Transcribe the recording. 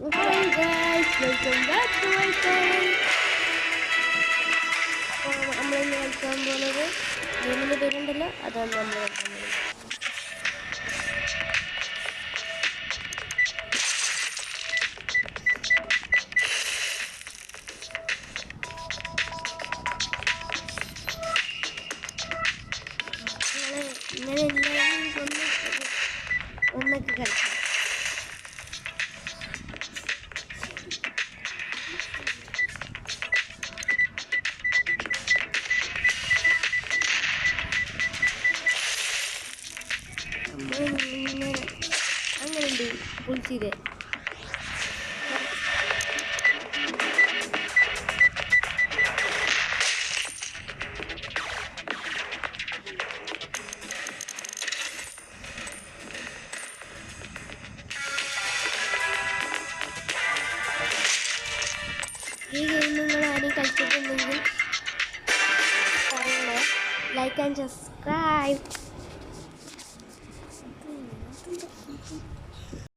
Hi guys, welcome back to my channel. നമ്മളിന്ന് കളിക്കാൻ പോകുന്നത് ഗെയിമിൻ്റെ പേരുണ്ടല്ലോ, അതാണ് നമ്മൾ കളിക്കാൻ പോകുന്നത്. ഇങ്ങനെ എല്ലാവരും ഒന്നൊക്കെ കളിക്കാം. അങ്ങനെയുണ്ട് പുളിച്ചിരെ ഈ ഗെയിം നിങ്ങൾ ആരെയും കളിച്ചിട്ടുണ്ടെങ്കിൽ പറയണേ. Like and subscribe.